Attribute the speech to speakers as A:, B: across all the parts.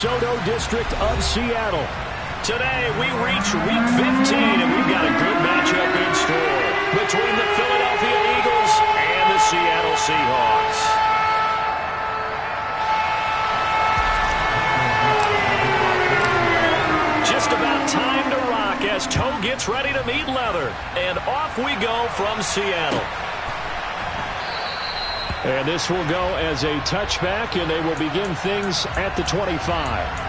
A: Soto District of Seattle. Today we reach Week 15, and we've got a good matchup in store between the Philadelphia Eagles and the Seattle Seahawks. Just about time to rock as toe gets ready to meet leather, and off we go from Seattle. And this will go as a touchback, and they will begin things at the 25.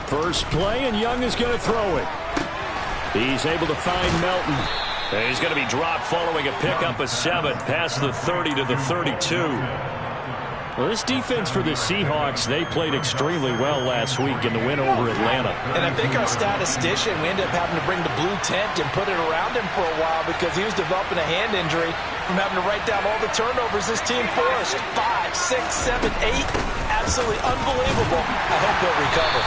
A: First play, and Young is going to throw it. He's able to find Melton. And he's going to be dropped following a pickup of 7 past the 30 to the 32. Well, this defense for the Seahawks, they played extremely well last week in the win over Atlanta.
B: And I think our statistician, we ended up having to bring the blue tent and put it around him for a while because he was developing a hand injury from having to write down all the turnovers this team forced. 5, 6, 7, 8. Absolutely unbelievable. I hope he'll recover.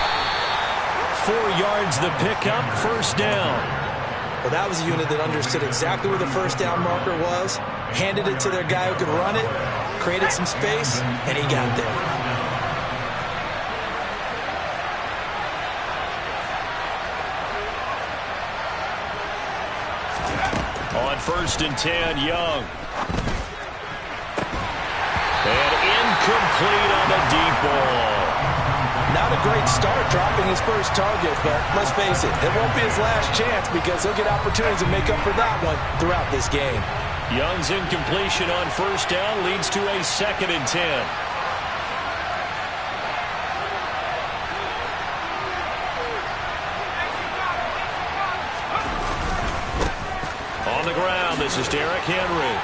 A: 4 yards the pickup, first down.
B: Well, that was a unit that understood exactly where the first down marker was, handed it to their guy who could run it, created some space, and he got there.
A: On 1st and 10, Young. And incomplete on the deep ball.
B: Not a great start dropping his first target, but let's face it, it won't be his last chance because he'll get opportunities to make up for that one throughout this game.
A: Young's incompletion on 1st down leads to a 2nd and 10. On the ground, this is Derrick Henry.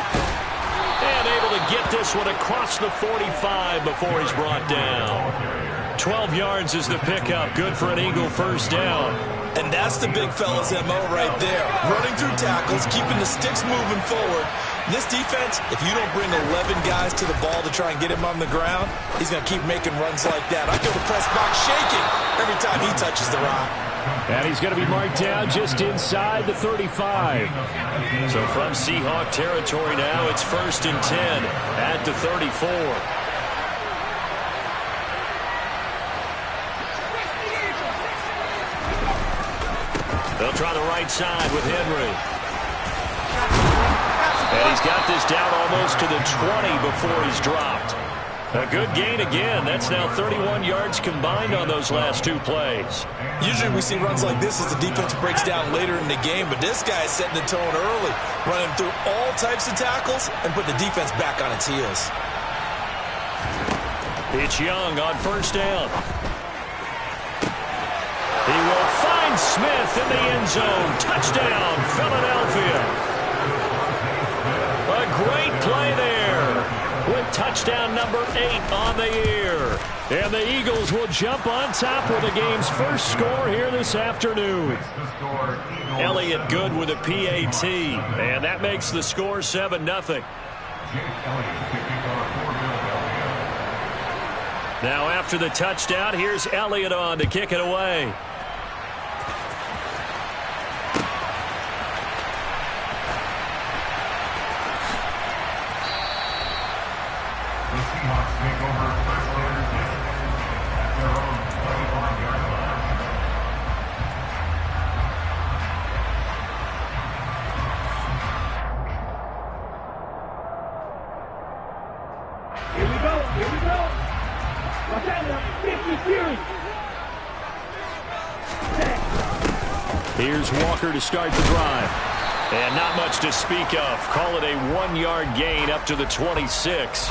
A: And able to get this one across the 45 before he's brought down. 12 yards is the pickup. Good for an Eagle first down.
B: And that's the big fella's MO right there. Running through tackles, keeping the sticks moving forward. This defense, if you don't bring 11 guys to the ball to try and get him on the ground, he's going to keep making runs like that. I feel the press box shaking every time he touches the rock.
A: And he's going to be marked down just inside the 35. So from Seahawk territory now, it's 1st and 10 at the 34. They'll try the right side with Henry. And he's got this down almost to the 20 before he's dropped. A good gain again. That's now 31 yards combined on those last 2 plays.
B: Usually we see runs like this as the defense breaks down later in the game, but this guy is setting the tone early, running through all types of tackles and put the defense back on its heels.
A: It's Young on 1st down. He will find Smith in the end zone. Touchdown, Philadelphia. A great play there with touchdown number 8 on the year. And the Eagles will jump on top with the game's first score here this afternoon. Elliott good with a PAT, and that makes the score 7-0. Now after the touchdown, here's Elliott on to kick it away. Here's Walker to start the drive. And not much to speak of. Call it a 1-yard gain up to the 26.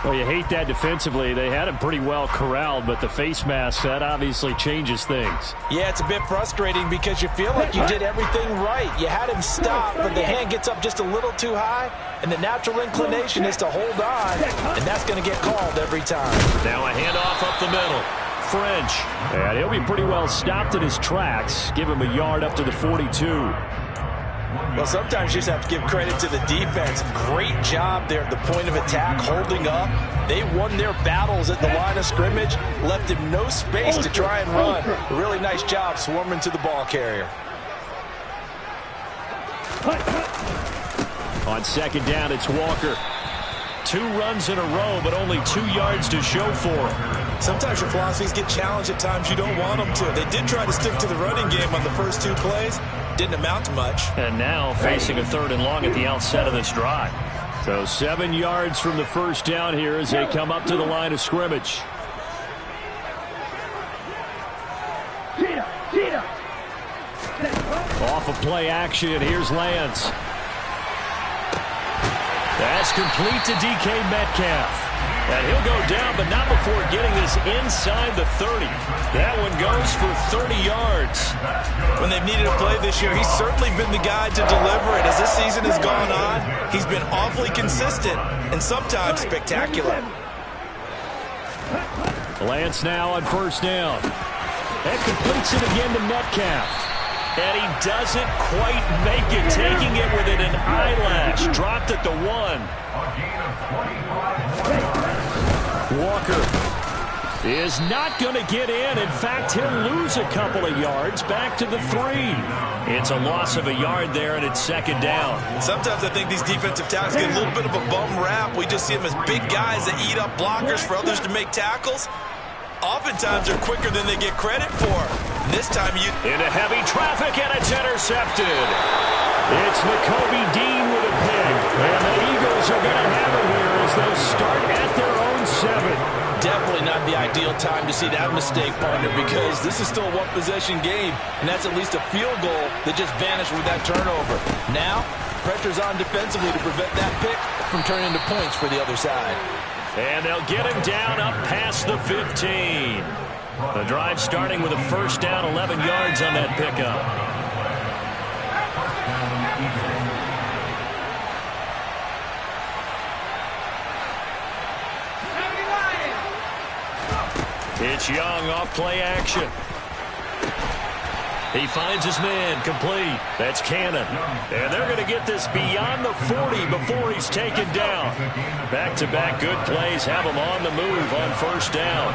A: Well, you hate that defensively. They had him pretty well corralled, but the face mask, that obviously changes things.
B: Yeah, it's a bit frustrating because you feel like you did everything right. You had him stop, but the hand gets up just a little too high, and the natural inclination is to hold on, and that's going to get called every time.
A: Now a handoff up the middle. French. And he'll be pretty well stopped in his tracks. Give him a yard up to the 42.
B: Well, sometimes you just have to give credit to the defense. Great job there at the point of attack, holding up. They won their battles at the line of scrimmage, left him no space to try and run. A really nice job swarming to the ball carrier.
A: On second down, it's Walker. 2 runs in a row, but only 2 yards to show for him.
B: Sometimes your philosophies get challenged at times you don't want them to. They did try to stick to the running game on the first 2 plays. Didn't amount to much.
A: And now facing a 3rd and long at the outset of this drive. So 7 yards from the first down here as they come up to the line of scrimmage. Off of play action, here's Lance. That's complete to DK Metcalf. And he'll go down, but not before getting this inside the 30. That one goes for 30 yards.
B: When they've needed a play this year, he's certainly been the guy to deliver it. As this season has gone on, he's been awfully consistent and sometimes spectacular.
A: Lance now on first down. That completes it again to Metcalf. And he doesn't quite make it, taking it within an eyelash. Dropped at the 1. Walker is not going to get in. In fact, he'll lose a couple of yards back to the 3. It's a loss of a yard there, and it's second down.
B: Sometimes I think these defensive tackles get a little bit of a bum rap. We just see them as big guys that eat up blockers for others to make tackles. Oftentimes they're quicker than they get credit for. And this time
A: into heavy traffic, and it's intercepted. It's Nakobe Dean with a pick. And the Eagles are going to have it here as they'll start at their own 7.
B: Definitely not the ideal time to see that mistake, partner, because this is still a one-possession game, and that's at least a field goal that just vanished with that turnover. Now, pressure's on defensively to prevent that pick from turning into points for the other side.
A: And they'll get him down up past the 15. The drive starting with a first down, 11 yards on that pickup. It's Young off play action. He finds his man, complete. That's Cannon. And they're going to get this beyond the 40 before he's taken down. Back-to-back good plays have him on the move on first down.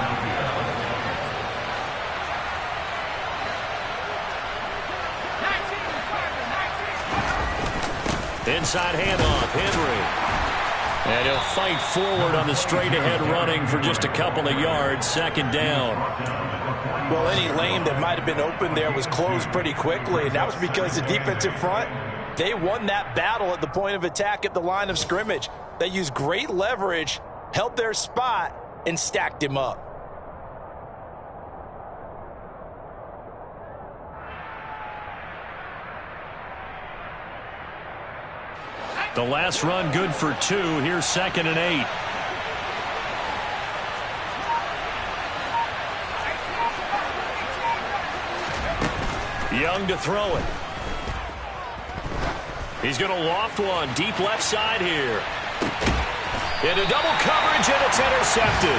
A: Inside handoff, Henry. And he'll fight forward on the straight-ahead running for just a couple of yards, second down.
B: Well, any lane that might have been open there was closed pretty quickly, and that was because the defensive front, they won that battle at the point of attack at the line of scrimmage. They used great leverage, held their spot, and stacked him up.
A: The last run good for 2. Here's second and 8. Young to throw it. He's going to loft one deep left side here. Into double coverage, and it's intercepted.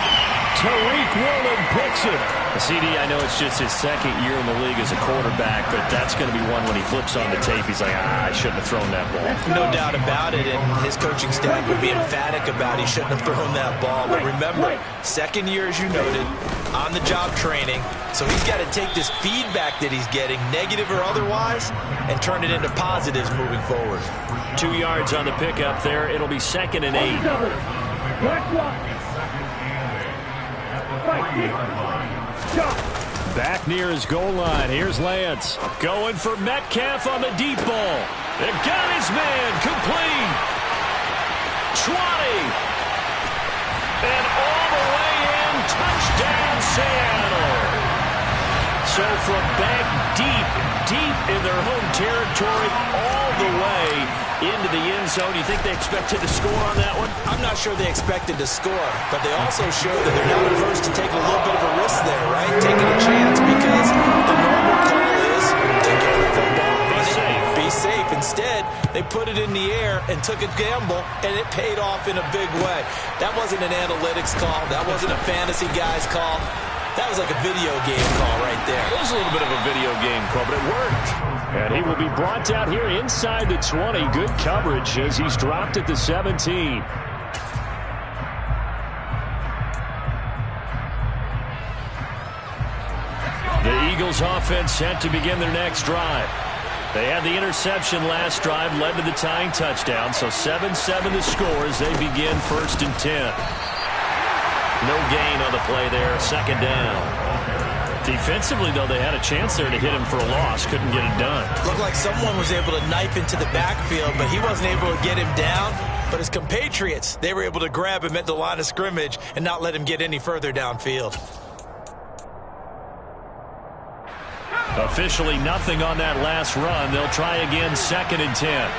A: Tariq Woolen picks it. CD, I know it's just his second year in the league as a quarterback, but that's going to be one when he flips on the tape. He's like, I shouldn't have thrown that ball.
B: No doubt about it, and his coaching staff would be emphatic about he shouldn't have thrown that ball. But remember, second year, as you noted, on-the-job training, so he's got to take this feedback that he's getting, negative or otherwise, and turn it into positives moving forward.
A: 2 yards on the pickup there. It'll be second and 8. Back near his goal line. Here's Lance. Going for Metcalf on the deep ball. They got his man. Complete. 20. And all the way in. Touchdown, Seattle. So from back deep deep in their home territory, all the way into the end zone. You think they expected to score on that one?
B: I'm not sure they expected to score, but they also showed that they're not averse to taking a little bit of a risk there, right? Taking a chance, because the normal call is take care of the football, be safe. Instead, they put it in the air and took a gamble, and it paid off in a big way. That wasn't an analytics call. That wasn't a fantasy guy's call. That was like a video game call right there.
A: It was a little bit of a video game call, but it worked. And he will be brought down here inside the 20. Good coverage as he's dropped at the 17. The Eagles offense set to begin their next drive. They had the interception last drive, led to the tying touchdown, so 7-7 the score as they begin 1st and 10. No gain on the play there, 2nd down. Defensively, though, they had a chance there to hit him for a loss. Couldn't get it done.
B: Looked like someone was able to knife into the backfield, but he wasn't able to get him down. But his compatriots, they were able to grab him at the line of scrimmage and not let him get any further downfield.
A: Officially nothing on that last run. They'll try again, 2nd and 10.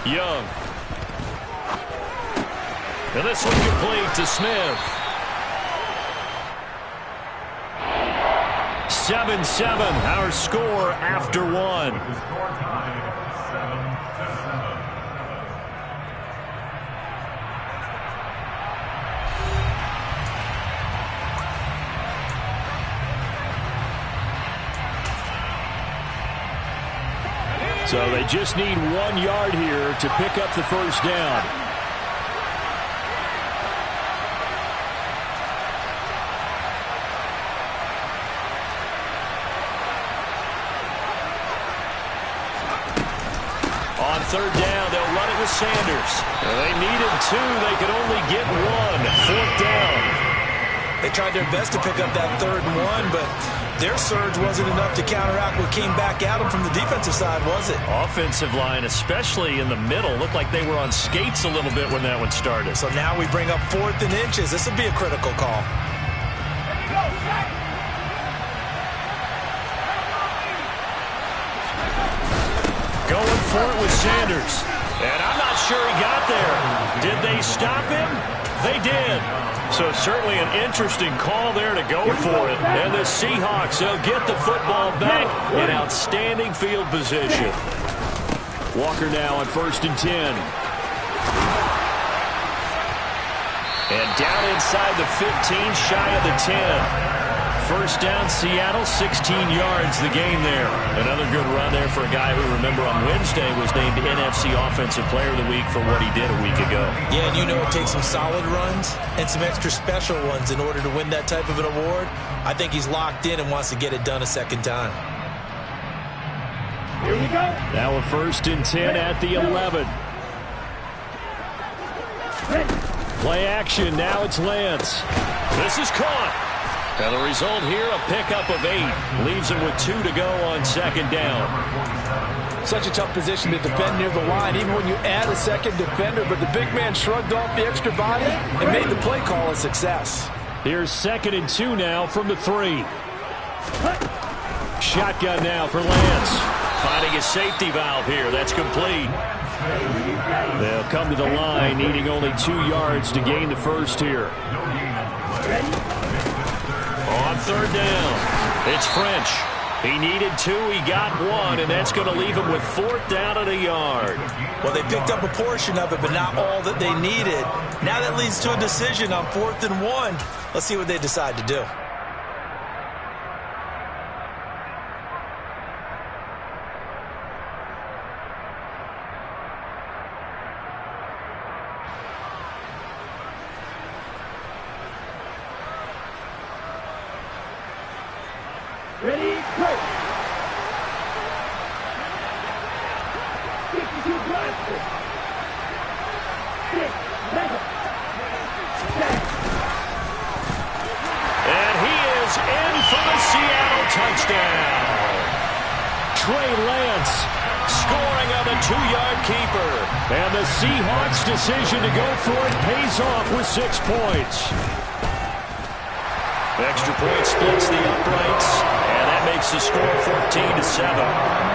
A: Young. And this one complete to Smith. 7-7, our score after one. So they just need 1 yard here to pick up the first down. On 3rd down, they'll run it with Sanders. They needed 2. They could only get 1. 4th down.
B: They tried their best to pick up that 3rd and 1, but their surge wasn't enough to counteract what came back at them from the defensive side, was it?
A: Offensive line, especially in the middle, looked like they were on skates a little bit when that one started.
B: So now we bring up 4th and inches. This will be a critical call.
A: Going for it with Sanders. And I'm not sure he got there. Did they stop him? They did. So certainly an interesting call there to go for it. And the Seahawks, they'll get the football back in outstanding field position. Walker now on 1st and 10. And down inside the 15, shy of the 10. 1st down, Seattle, 16 yards the gain there. Another good run there for a guy who, remember, on Wednesday was named NFC Offensive Player of the Week for what he did a week ago.
B: Yeah, and you know it takes some solid runs and some extra special ones in order to win that type of an award. I think he's locked in and wants to get it done a 2nd time.
A: Here we go. Now a 1st and 10 at the 11. Play action, now it's Lance. This is caught. And the result here, a pickup of 8. Leaves him with 2 to go on 2nd down.
C: Such a tough position to defend near the line, even when you add a 2nd defender. But the big man shrugged off the extra body and made the play call a success.
A: Here's 2nd and 2 now from the 3. Shotgun now for Lance. Finding a safety valve here. That's complete. They'll come to the line, needing only 2 yards to gain the first here. On 3rd down, it's French. He needed 2, he got 1, and that's going to leave him with 4th down and a yard.
B: Well, they picked up a portion of it, but not all that they needed. Now that leads to a decision on 4th and 1. Let's see what they decide to do.
C: Ready, go! 52 blasters. 6, 7, 7.
A: And he is in for the Seattle touchdown. Trey Lance scoring on the 2-yard keeper. And the Seahawks' decision to go for it pays off with 6 points. Extra point splits the uprights, and that makes the score 14-7.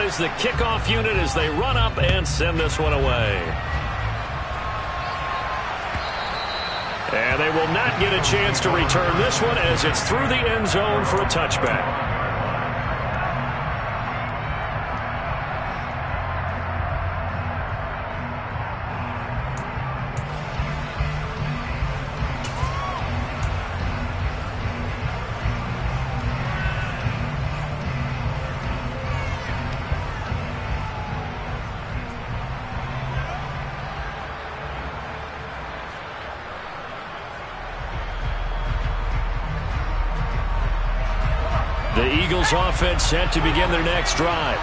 A: Is the kickoff unit as they run up and send this one away. And they will not get a chance to return this one as it's through the end zone for a touchback. The Eagles offense set to begin their next drive.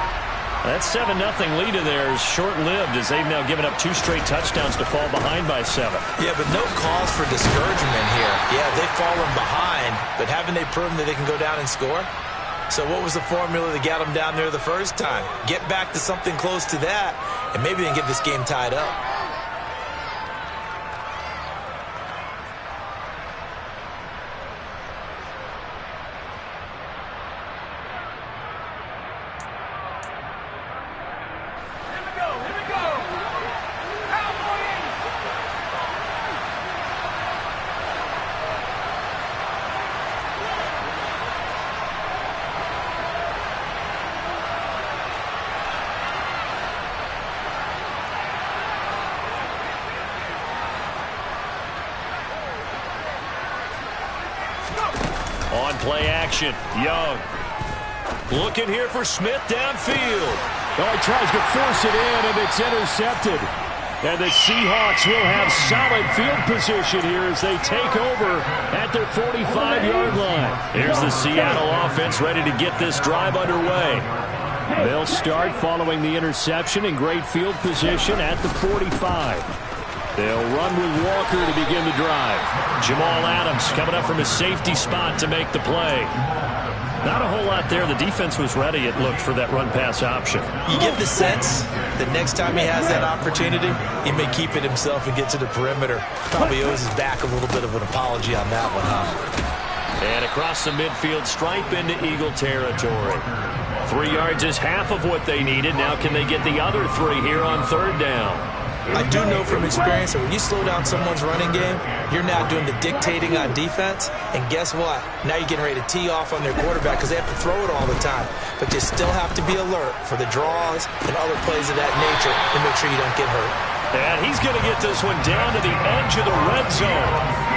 A: That 7-0 lead of theirs short-lived as they've now given up 2 straight touchdowns to fall behind by 7.
B: Yeah, but no cause for discouragement here. Yeah, they've fallen behind, but haven't they proven that they can go down and score? So what was the formula that got them down there the first time? Get back to something close to that, and maybe they can get this game tied up.
A: On play action, Young. Looking here for Smith downfield.
C: Oh, he tries to force it in, and it's intercepted.
A: And the Seahawks will have solid field position here as they take over at their 45-yard line. Here's the Seattle offense ready to get this drive underway. They'll start following the interception in great field position at the 45. They'll run with Walker to begin the drive. Jamal Adams coming up from his safety spot to make the play. Not a whole lot there. The defense was ready, it looked, for that run-pass option.
B: You get the sense that next time he has that opportunity, he may keep it himself and get to the perimeter. Probably owes his back a little bit of an apology on that one, huh?
A: And across the midfield stripe into Eagle territory. 3 yards is half of what they needed. Now can they get the other 3 here on 3rd down?
B: I do know from experience that when you slow down someone's running game, you're now doing the dictating on defense. And guess what? Now you're getting ready to tee off on their quarterback because they have to throw it all the time. But you still have to be alert for the draws and other plays of that nature to make sure you don't get hurt.
A: And he's going to get this one down to the edge of the red zone.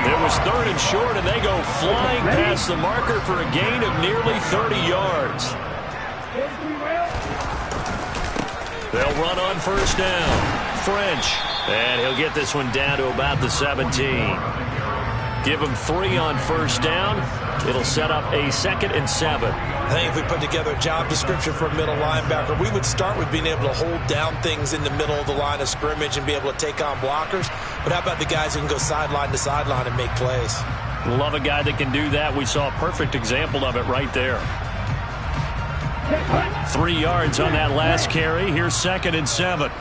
A: It was 3rd and short, and they go flying past the marker for a gain of nearly 30 yards. They'll run on 1st down. French, and he'll get this one down to about the 17. Give him 3 on 1st down. It'll set up a 2nd and 7.
B: I think if we put together a job description for a middle linebacker, we would start with being able to hold down things in the middle of the line of scrimmage and be able to take on blockers. But how about the guys who can go sideline to sideline and make plays?
A: Love a guy that can do that. We saw a perfect example of it right there. 3 yards on that last carry. Here's 2nd and 7.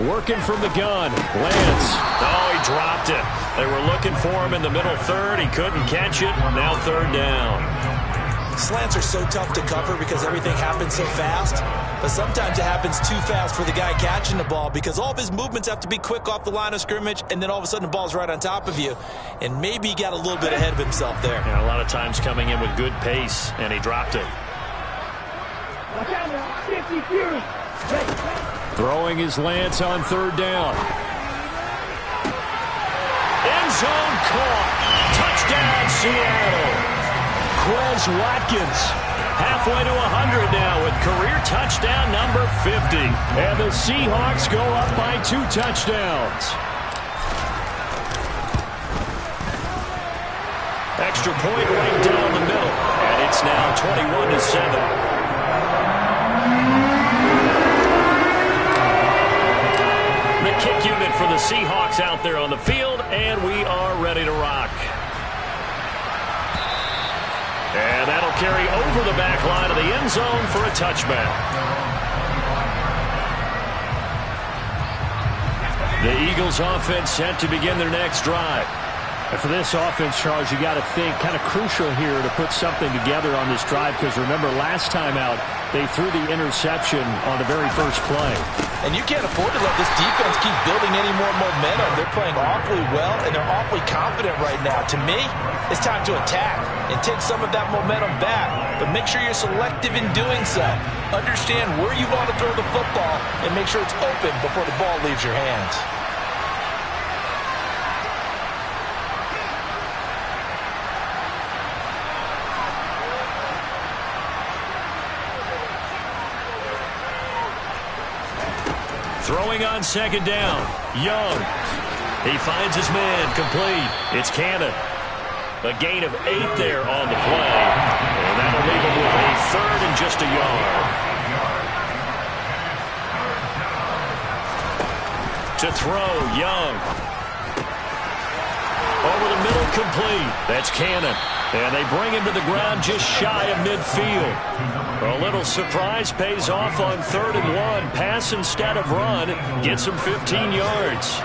A: Working from the gun. Lance. Oh, he dropped it. They were looking for him in the middle 3rd. He couldn't catch it. Now 3rd down.
B: Slants are so tough to cover because everything happens so fast. But sometimes it happens too fast for the guy catching the ball because all of his movements have to be quick off the line of scrimmage, and then all of a sudden the ball's right on top of you. And maybe he got a little bit ahead of himself there.
A: Yeah, a lot of times coming in with good pace, and he dropped it. Throwing his Lance on 3rd down. End zone caught. Touchdown, Seattle. Quez Watkins Halfway to 100 now with career touchdown number 50. And the Seahawks go up by 2 touchdowns. Extra point right down the middle. And it's now 21-7. The kick unit for the Seahawks out there on the field, and we are ready to rock. And that'll carry over the back line of the end zone for a touchback. The Eagles offense set to begin their next drive.
D: And for this offense, Charles, you got to think kind of crucial here to put something together on this drive, because remember last time out they threw the interception on the very first play.
C: And you can't afford to let this defense keep building any more momentum. They're playing awfully well, and they're awfully confident right now. To me, it's time to attack and take some of that momentum back. But make sure you're selective in doing so. Understand where you want to throw the football and make sure it's open before the ball leaves your hands.
A: Throwing on second down. Young. He finds his man. Complete. It's Cannon. A gain of 8 there on the play. And that'll leave him with a 3rd and just a yard. To throw. Young. Over the middle. Complete. That's Cannon. And they bring him to the ground just shy of midfield. A little surprise pays off on 3rd and 1. Pass instead of run. Gets him 15 yards.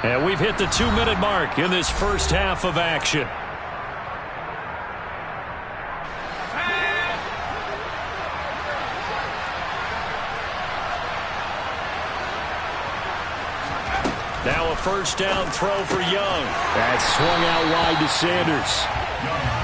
A: And we've hit the 2-minute mark in this first half of action. Now a first down throw for Young.
D: That's swung out wide to Sanders.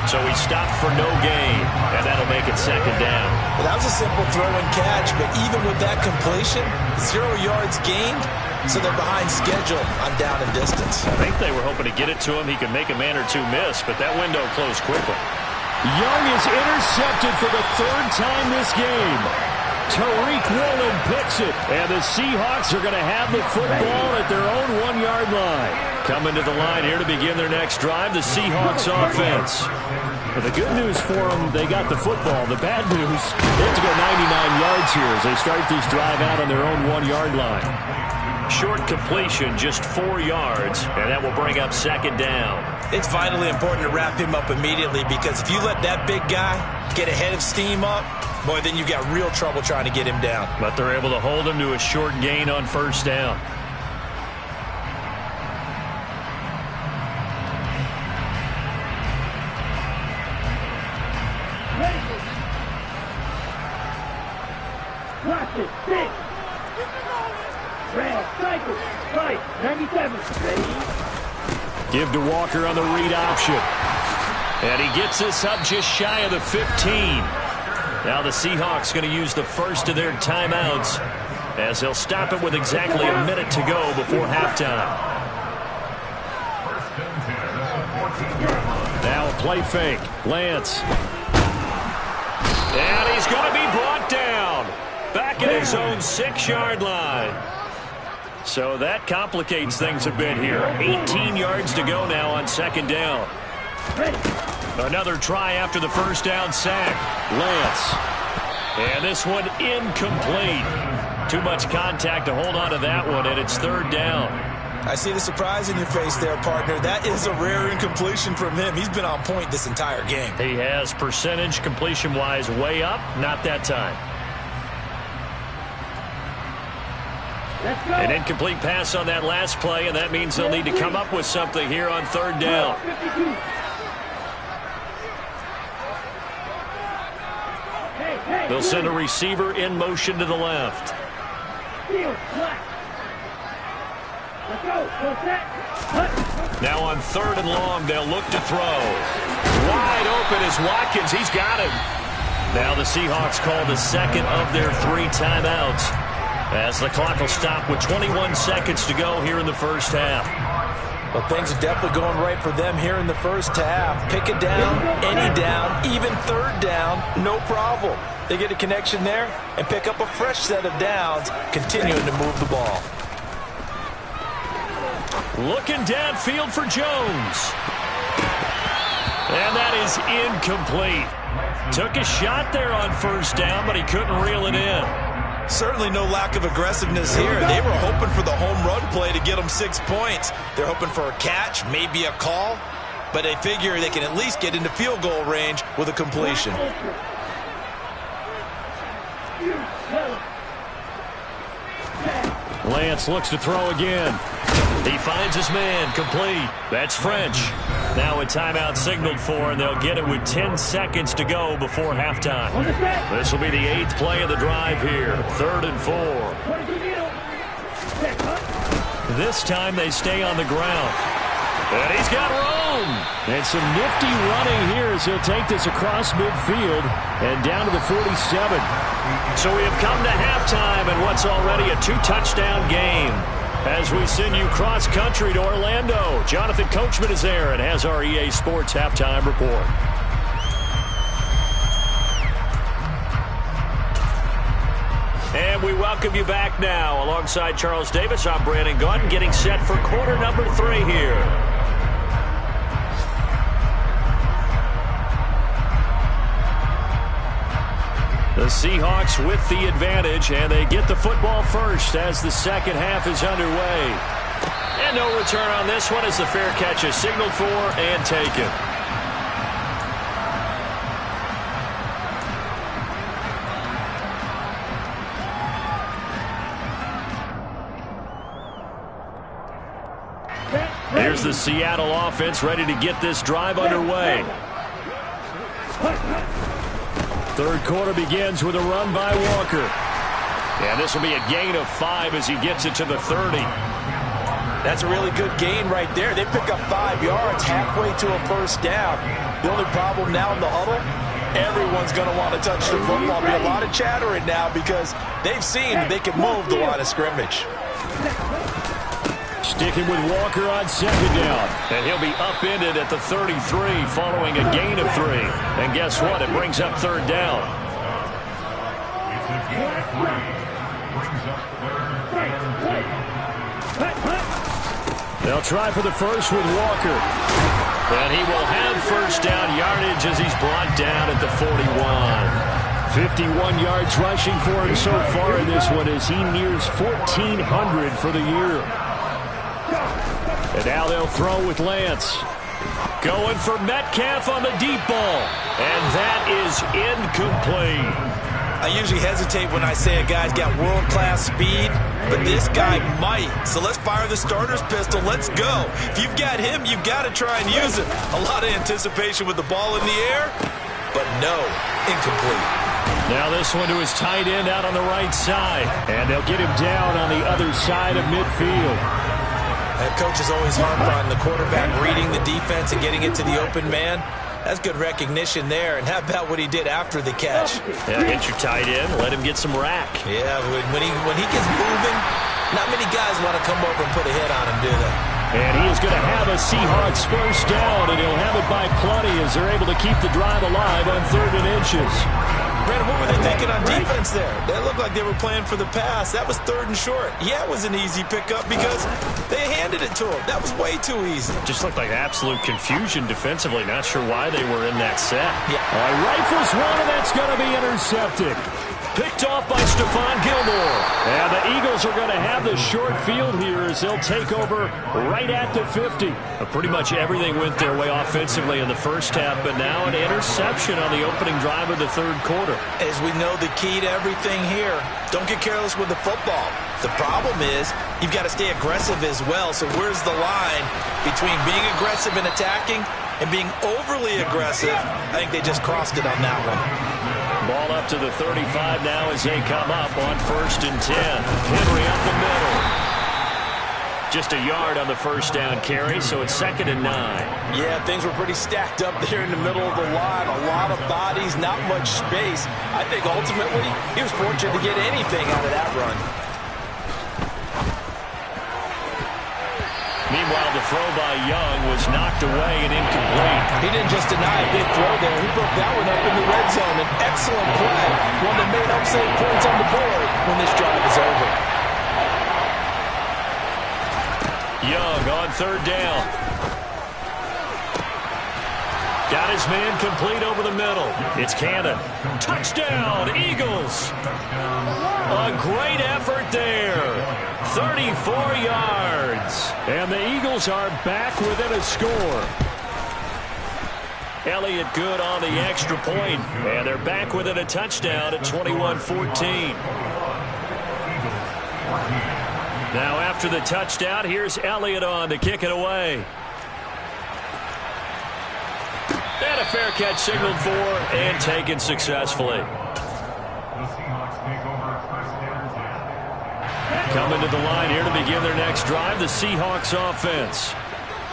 A: So he stopped for no gain, and that'll make it second down.
B: Well, that was a simple throw and catch, but even with that completion, 0 yards gained, so they're behind schedule on down and distance.
A: I think they were hoping to get it to him. He could make a man or two miss, but that window closed quickly.
D: Young is intercepted for the 3rd time this game. Tariq Woolen picks it, and the Seahawks are going to have the football at their own 1-yard line.
A: Coming to the line here to begin their next drive, the Seahawks offense.
D: But the good news for them, they got the football. The bad news, they have to go 99 yards here as they start this drive out on their own 1-yard line.
A: Short completion, just 4 yards, and that will bring up second down.
B: It's vitally important to wrap him up immediately, because if you let that big guy get ahead of steam up, boy, then you got real trouble trying to get him down.
A: But they're able to hold him to a short gain on first down.
E: Watch it, 6. Red, cycle, right, 97. Ready?
A: Give to Walker on the read option. And he gets this up just shy of the 15. Now the Seahawks going to use the first of their timeouts as they'll stop it with exactly a minute to go before halftime. Now a play fake. Lance. And he's going to be brought down. Back at his own 6-yard line. So that complicates things a bit here. 18 yards to go now on second down. Another try after the first down sack. Lance. And this one incomplete. Too much contact to hold on to that one, and it's 3rd down.
B: I see the surprise in your face there, partner. That is a rare incompletion from him. He's been on point this entire game.
A: He has percentage completion-wise way up. Not that time. An incomplete pass on that last play, and that means they'll need to come up with something here on 3rd down. They'll send a receiver in motion to the left. Now on 3rd and long, they'll look to throw. Wide open is Watkins. He's got him. Now the Seahawks call the second of their 3 timeouts. As the clock will stop with 21 seconds to go here in the first half.
C: Well, things are definitely going right for them here in the first half. Pick a down, any down, even third down, no problem. They get a connection there and pick up a fresh set of downs, continuing to move the ball.
A: Looking downfield for Jones. And that is incomplete. Took a shot there on first down, but he couldn't reel it in.
B: Certainly no lack of aggressiveness here. They were hoping for the home run play to get them 6 points. They're hoping for a catch, maybe a call, but they figure they can at least get into field goal range with a completion.
A: Lance looks to throw again. He finds his man, complete. That's French. Now a timeout signaled for, and they'll get it with 10 seconds to go before halftime. This will be the 8th play of the drive here. 3rd and 4. This time they stay on the ground. And he's got room. And some nifty running here as he'll take this across midfield and down to the 47. So we have come to halftime in what's already a 2-touchdown game. As we send you cross-country to Orlando, Jonathan Coachman is there and has our EA Sports halftime report. And we welcome you back now. Alongside Charles Davis, I'm Brandon Gaudin, getting set for quarter number 3 here. The Seahawks with the advantage, and they get the football first as the second half is underway. And no return on this one as the fair catch is signaled for and taken. Here's the Seattle offense ready to get this drive underway. Third quarter begins with a run by Walker. And this will be a gain of 5 as he gets it to the 30.
C: That's a really good gain right there. They pick up 5 yards halfway to a first down. The only problem now in the huddle, everyone's going to want to touch the football. Be a lot of chattering now because they've seen they can move the line of scrimmage.
A: Sticking with Walker on second down. And he'll be upended at the 33 following a gain of 3. And guess what? It brings up third down. They'll try for the first with Walker. And he will have first down yardage as he's brought down at the 41. 51 yards rushing for him so far in this one as he nears 1,400 for the year. And now they'll throw with Lance. Going for Metcalf on the deep ball. And that is incomplete.
B: I usually hesitate when I say a guy's got world-class speed, but this guy might. So let's fire the starter's pistol. Let's go. If you've got him, you've got to try and use it. A lot of anticipation with the ball in the air, but no, incomplete.
A: Now this one to his tight end out on the right side. And they'll get him down on the other side of midfield.
B: That coach is always harped on the quarterback reading the defense and getting it to the open man. That's good recognition there. And how about what he did after the catch?
A: Yeah, get your tight end, let him get some rack.
B: Yeah, when he gets moving, not many guys want to come over and put a hit on him, do they?
A: And he is going to have a Seahawks first down, and he'll have it by plenty as they're able to keep the drive alive on 3rd and inches.
B: Brandon, what were they thinking on defense there? They looked like they were playing for the pass. That was 3rd and short. Yeah, it was an easy pickup because they handed it to him. That was way too easy.
A: Just looked like absolute confusion defensively. Not sure why they were in that set.
B: Yeah.
A: Rifles one, and that's going to be intercepted. Picked off by Stephon Gilmore. And the Eagles are going to have the short field here as they'll take over right at the 50. Pretty much everything went their way offensively in the first half, but now an interception on the opening drive of the 3rd quarter.
B: As we know, the key to everything here, don't get careless with the football. The problem is you've got to stay aggressive as well. So where's the line between being aggressive and attacking and being overly aggressive? I think they just crossed it on that one.
A: Ball up to the 35 now as they come up on 1st and 10. Henry up the middle. Just a yard on the first down carry, so it's 2nd and 9.
C: Yeah, things were pretty stacked up there in the middle of the line. A lot of bodies, not much space. I think ultimately he was fortunate to get anything out of that run.
A: Meanwhile, the throw by Young was knocked away and incomplete.
C: He didn't just deny a big throw there. He broke that one up in the red zone. An excellent play. One that may help save points on the board when this drive is over.
A: Young on third down. Got his man complete over the middle. It's Cannon. Touchdown, Eagles. A great effort there. 34 yards.
D: And the Eagles are back within a score.
A: Elliott good on the extra point. And they're back within a touchdown at 21-14. Now after the touchdown, here's Elliott on to kick it away. And a fair catch signaled for and taken successfully. Coming to the line here to begin their next drive, the Seahawks offense.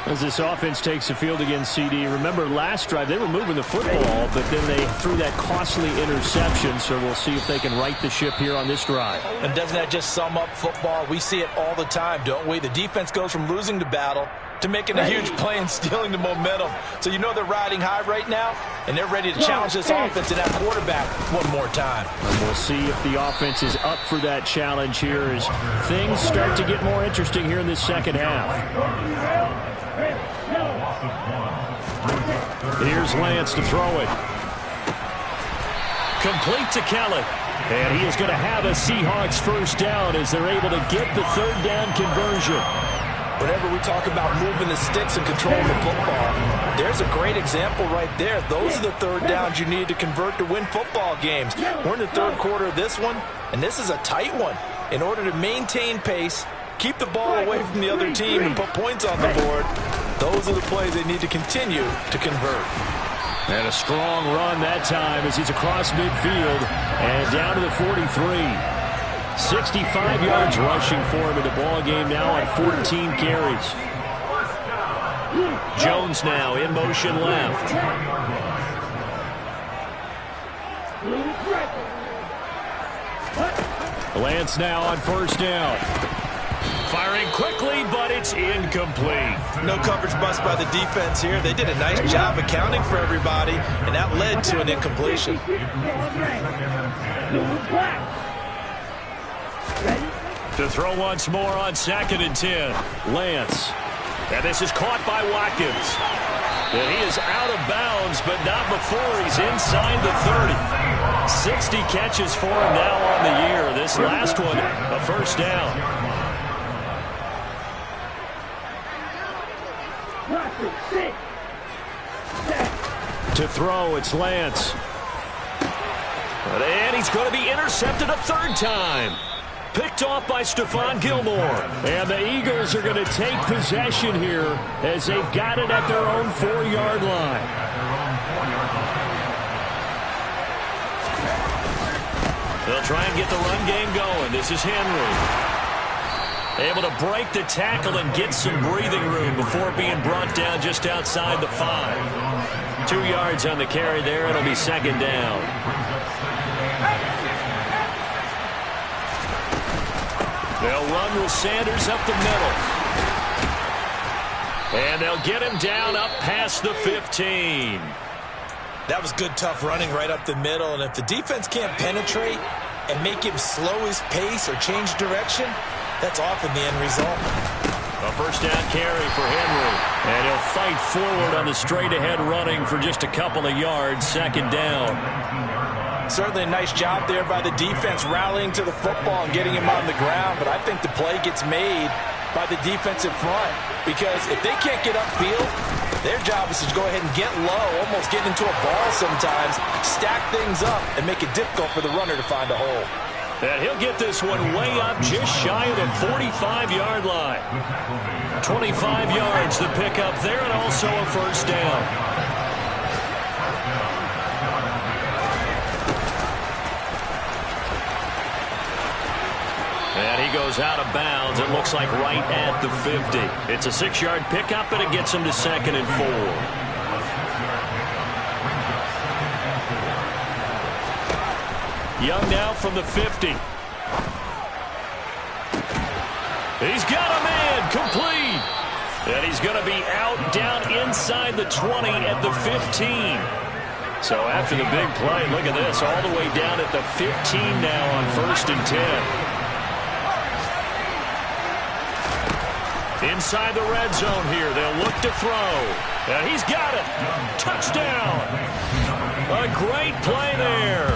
D: As this offense takes the field against CD, remember last drive they were moving the football, but then they threw that costly interception, so we'll see if they can right the ship here on this drive.
C: And doesn't that just sum up football? We see it all the time, don't we? The defense goes from losing the battle to making a huge play and stealing the momentum. So you know they're riding high right now, and they're ready to challenge this offense and that quarterback one more time.
D: And we'll see if the offense is up for that challenge here as things start to get more interesting here in this second half. Here's Lance to throw it.
A: Complete to Kelly.
D: And he is going to have a Seahawks first down as they're able to get the third down conversion.
C: Whenever we talk about moving the sticks and controlling the football, there's a great example right there. Those are the third downs you need to convert to win football games. We're in the third quarter of this one, and this is a tight one. In order to maintain pace, keep the ball away from the other team, and put points on the board, those are the plays they need to continue to convert.
D: And a strong run that time as he's across midfield and down to the 43. 65 yards rushing for him in the ball game now on 14 carries.
A: Jones now in motion left.
D: Lance now on first down.
A: Firing quickly, but it's incomplete.
B: No coverage bust by the defense here. They did a nice job accounting for everybody, and that led to an incompletion.
A: To throw once more on 2nd and 10.
D: Lance.
A: And this is caught by Watkins. And he is out of bounds, but not before he's inside the 30. 60 catches for him now on the year. This last one, a first down.
D: To throw, it's Lance.
A: And he's going to be intercepted a third time. Picked off by Stephon Gilmore.
D: And the Eagles are going to take possession here as they've got it at their own 4-yard line.
A: They'll try and get the run game going. This is Henry. Able to break the tackle and get some breathing room before being brought down just outside the 5. 2 yards on the carry there. It'll be second down. They'll run with Sanders up the middle. And they'll get him down up past the 15.
B: That was good, tough running right up the middle. And if the defense can't penetrate and make him slow his pace or change direction, that's often the end result.
A: A first down carry for Henry.
D: And he'll fight forward on the straight-ahead running for just a couple of yards. Second down.
C: Certainly a nice job there by the defense rallying to the football and getting him on the ground. But I think the play gets made by the defensive front. Because if they can't get upfield, their job is to go ahead and get low, almost get into a ball sometimes, stack things up, and make it difficult for the runner to find a hole.
A: And he'll get this one way up just shy of the 45-yard line. 25 yards to pick up there and also a first down. And he goes out of bounds, it looks like right at the 50. It's a 6-yard pickup, and it gets him to 2nd and 4. Young now from the 50. He's got a man, complete. And he's going to be out down inside the 20 at the 15. So after the big play, look at this, all the way down at the 15 now on 1st and 10. Inside the red zone here, they'll look to throw. And he's got it. Touchdown. A great play there.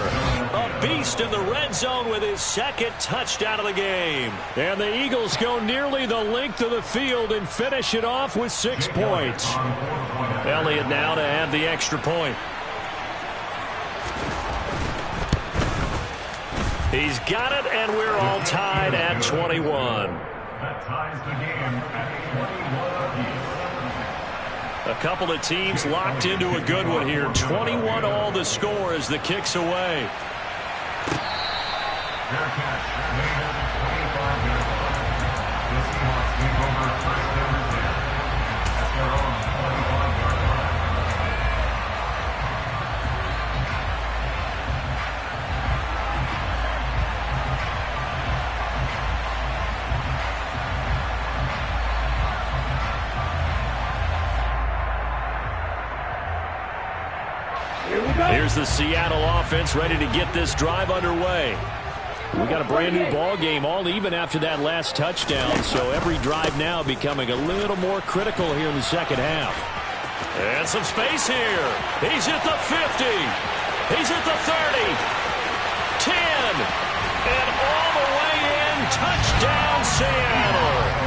A: A beast in the red zone with his 2nd touchdown of the game.
D: And the Eagles go nearly the length of the field and finish it off with 6 points.
A: Elliott now to have the extra point. He's got it, and we're all tied at 21.
F: That ties the game at 21 apiece.
A: A couple of teams locked into a good one here. 21 all the score as the kick's away.
F: Fair catch. Made at the 25-yard line. The Seahawks take over 1st and 10 at their own 25-yard line.
A: Here's the Seattle offense ready to get this drive underway.
D: We got a brand new ball game, all even after that last touchdown, so every drive now becoming a little more critical here in the second half.
A: And some space here. He's at the 50. He's at the 30. 10. And all the way in. Touchdown, Seattle.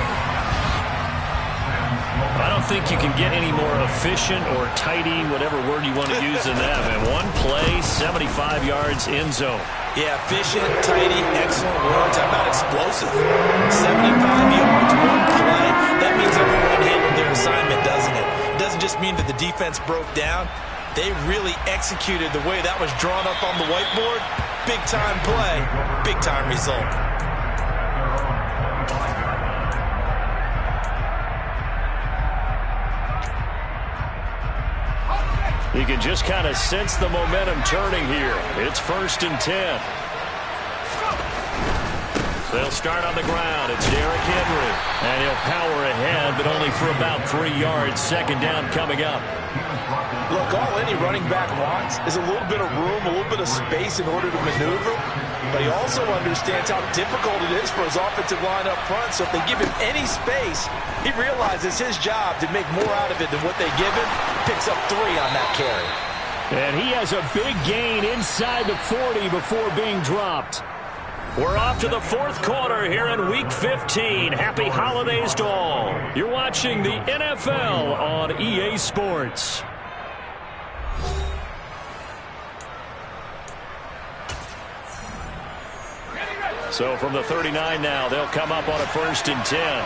A: I don't think you can get any more efficient or tidy, whatever word you want to use in that. And one play, 75 yards, end zone.
B: Yeah, efficient, tidy, excellent words. How about explosive? 75 yards, one play. That means everyone handled their assignment, doesn't it? It doesn't just mean that the defense broke down. They really executed the way that was drawn up on the whiteboard. Big-time play, big-time result.
A: You can just kind of sense the momentum turning here. It's 1st and 10. They'll start on the ground. It's Derrick Henry. And he'll power ahead, but only for about 3 yards. 2nd down coming up.
C: Look, all any running back wants is a little bit of room, a little bit of space in order to maneuver. But he also understands how difficult it is for his offensive line up front. So if they give him any space, he realizes his job to make more out of it than what they give him. Picks up 3 on that carry.
D: And he has a big gain inside the 40 before being dropped.
A: We're off to the 4th quarter here in Week 15. Happy holidays to all.
D: You're watching the NFL on EA Sports.
A: So from the 39 now, they'll come up on a 1st and 10.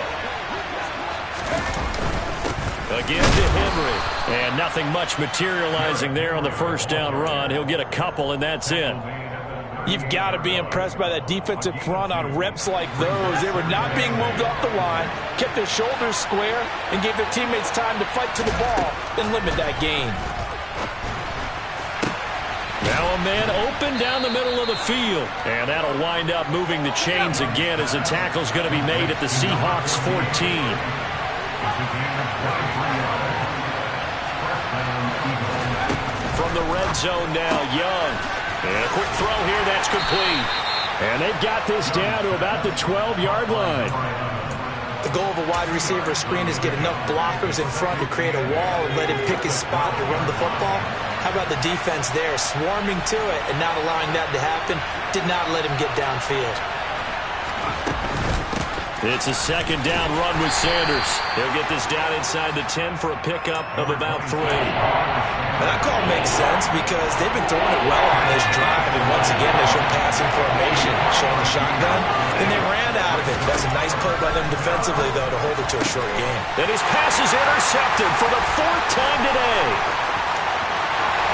A: Again to Henry. And nothing much materializing there on the 1st down run. He'll get a couple, and that's it.
C: You've got to be impressed by that defensive front on reps like those. They were not being moved off the line, kept their shoulders square, and gave their teammates time to fight to the ball and limit that gain.
A: Now a man open down the middle of the field. And that'll wind up moving the chains again as the tackle's going to be made at the Seahawks 14. From the red zone now, Young. And a quick throw here, that's complete.
D: And they've got this down to about the 12-yard line.
B: The goal of a wide receiver screen is get enough blockers in front to create a wall and let him pick his spot to run the football. How about the defense there, swarming to it and not allowing that to happen? Did not let him get downfield.
A: It's a 2nd down run with Sanders. He'll get this down inside the 10 for a pickup of about 3.
B: And that call makes sense because they've been throwing it well on this drive, and once again they show passing formation, showing the shotgun, and they ran out of it. That's a nice play by them defensively, though, to hold it to a short game.
A: And his pass is intercepted for the 4th time today.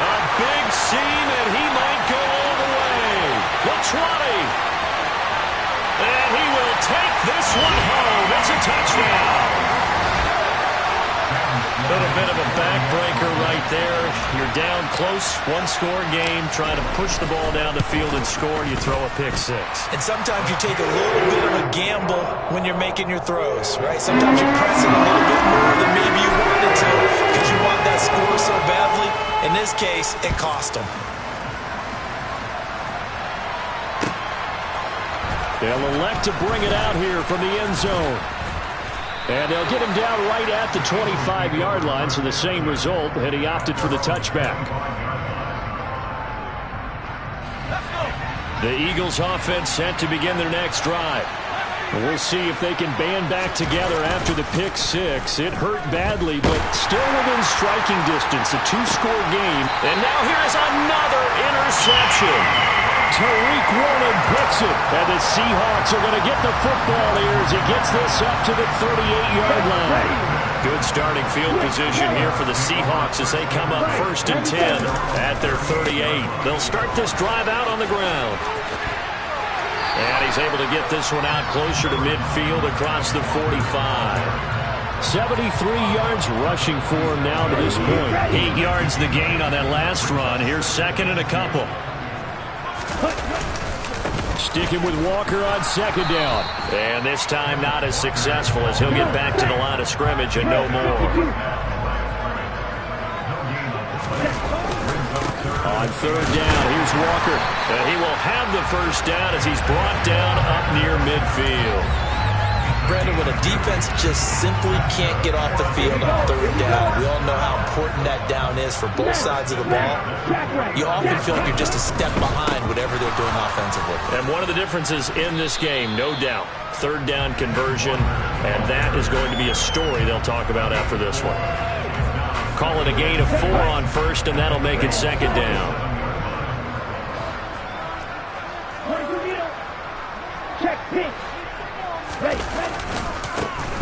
A: A big seam, and he might go all the way. The 20. And he will take this one home. It's a touchdown. Little bit of a backbreaker right there. You're down close, one-score game, trying to push the ball down the field and score, and you throw a pick six.
B: And sometimes you take a little bit of a gamble when you're making your throws, right? Sometimes you press it a little bit more than maybe you wanted to because you want that score so badly. In this case, it cost them.
D: They'll elect to bring it out here from the end zone. And they'll get him down right at the 25-yard line, so the same result, and he opted for the touchback. The Eagles offense set to begin their next drive. We'll see if they can band back together after the pick six. It hurt badly, but still within striking distance, a two-score game.
A: And now here's another interception.
D: Tariq Woolen picks it, and the Seahawks are going to get the football here as he gets this up to the 38-yard line.
A: Good starting field position here for the Seahawks as they come up 1st and 10 at their 38. They'll start this drive out on the ground. And he's able to get this one out closer to midfield across the 45.
D: 73 yards rushing for him now to this point.
A: 8 yards the gain on that last run. Here's 2nd and a couple.
D: Sticking with Walker on 2nd down.
A: And this time not as successful as he'll get back to the line of scrimmage and no more.
D: On 3rd down, here's Walker.
A: And he will have the first down as he's brought down up near midfield.
B: Brandon, when a defense just simply can't get off the field on 3rd down, we all know how important that down is for both sides of the ball. You often feel like you're just a step behind whatever they're doing offensively.
A: And one of the differences in this game, no doubt, 3rd down conversion, and that is going to be a story they'll talk about after this one. Call it a gain of 4 on 1st, and that'll make it 2nd down.
E: Check pitch. Ready.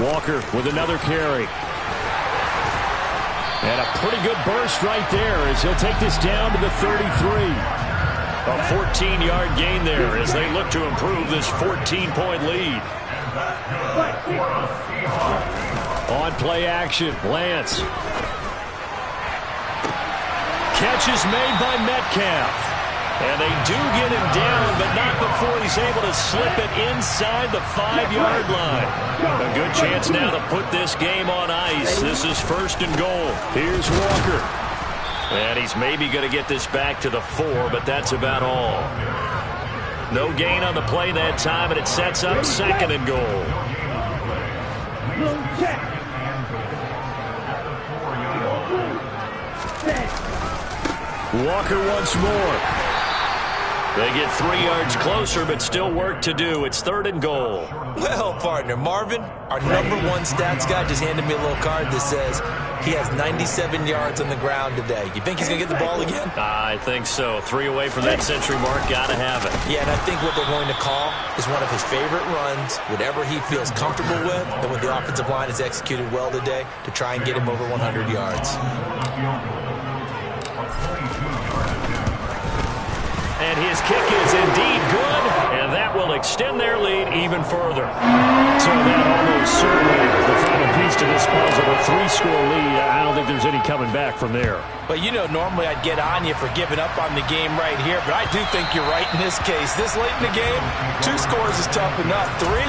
D: Walker with another carry. And a pretty good burst right there as he'll take this down to the 33.
A: A 14-yard gain there as they look to improve this 14-point lead.
D: On play action, Lance. Catch is made by Metcalf.
A: And they do get him down, but not before he's able to slip it inside the 5-yard line. A good chance now to put this game on ice. This is 1st and goal.
D: Here's Walker.
A: And he's maybe going to get this back to the 4, but that's about all. No gain on the play that time, and it sets up 2nd and goal.
D: Walker once more.
A: They get 3 yards closer, but still work to do. It's 3rd and goal.
B: Well, partner, Marvin, our #1 stats guy, just handed me a little card that says he has 97 yards on the ground today. You think he's going to get the ball again?
A: I think so. 3 away from that century mark. Got to have it.
B: Yeah, and I think what they're going to call is one of his favorite runs, whatever he feels comfortable with, and when the offensive line has executed well today, to try and get him over 100 yards.
A: And his kick is indeed good, and that will extend their lead even further.
D: So that almost certainly the final piece to this puzzle, a 3-score lead. I don't think there's any coming back from there.
C: But, you know, normally I'd get on you for giving up on the game right here, but I do think you're right in this case. This late in the game, 2 scores is tough enough. 3,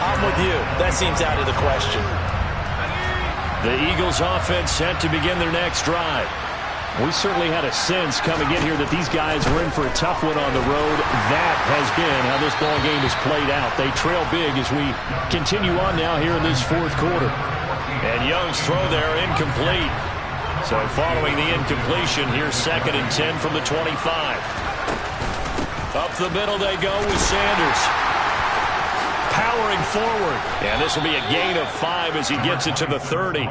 C: I'm with you. That seems out of the question.
A: The Eagles offense set to begin their next drive.
D: We certainly had a sense coming in here that these guys were in for a tough one on the road. That has been how this ball game has played out. They trail big as we continue on now here in this 4th quarter.
A: And Young's throw there incomplete. So following the incompletion, here's 2nd and 10 from the 25. Up the middle they go with Sanders. Powering forward. And this will be a gain of 5 as he gets it to the 30.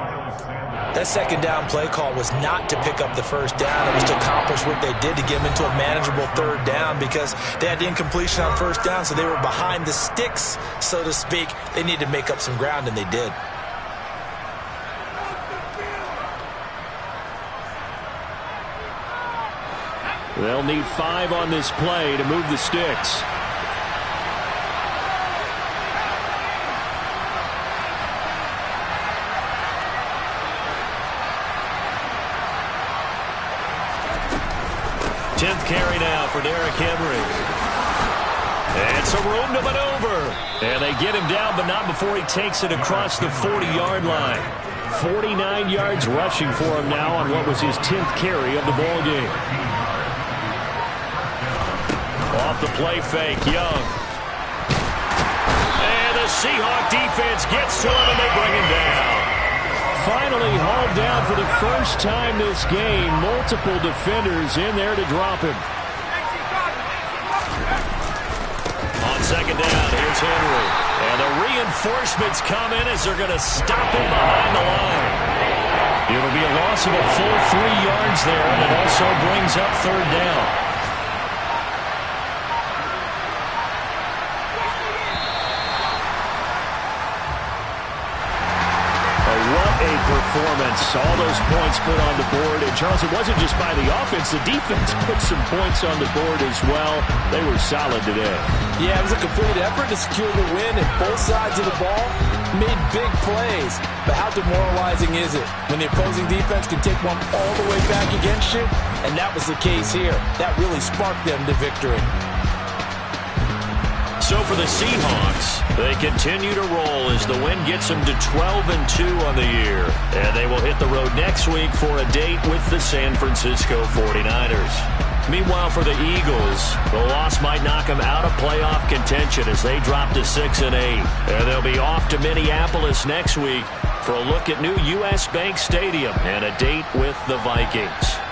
B: That 2nd down play call was not to pick up the 1st down. It was to accomplish what they did to get them into a manageable 3rd down because they had the incompletion on 1st down, so they were behind the sticks, so to speak. They needed to make up some ground, and they did.
D: They'll need 5 on this play to move the sticks.
A: 10th carry now for Derrick Henry. And some room to maneuver. And they get him down, but not before he takes it across the 40-yard line. 49 yards rushing for him now on what was his 10th carry of the ball game. Off the play fake, Young. And the Seahawks defense gets to him, and they bring him down. Finally hauled down for the first time this game. Multiple defenders in there to drop him. On second down, here's Henry. And the reinforcements come in as they're going to stop him behind the line. It'll be a loss of a full 3 yards there, and it also brings up third down. Performance, all those points put on the board. And Charles, it wasn't just by the offense. The defense put some points on the board as well. They were solid today.
C: Yeah, it was a complete effort to secure the win, and both sides of the ball made big plays. But how demoralizing is it when the opposing defense can take one all the way back against you? And that was the case here. That really sparked them to victory.
A: So for the Seahawks, they continue to roll as the win gets them to 12-2 on the year. And they will hit the road next week for a date with the San Francisco 49ers. Meanwhile, for the Eagles, the loss might knock them out of playoff contention as they drop to 6-8. And they'll be off to Minneapolis next week for a look at new U.S. Bank Stadium and a date with the Vikings.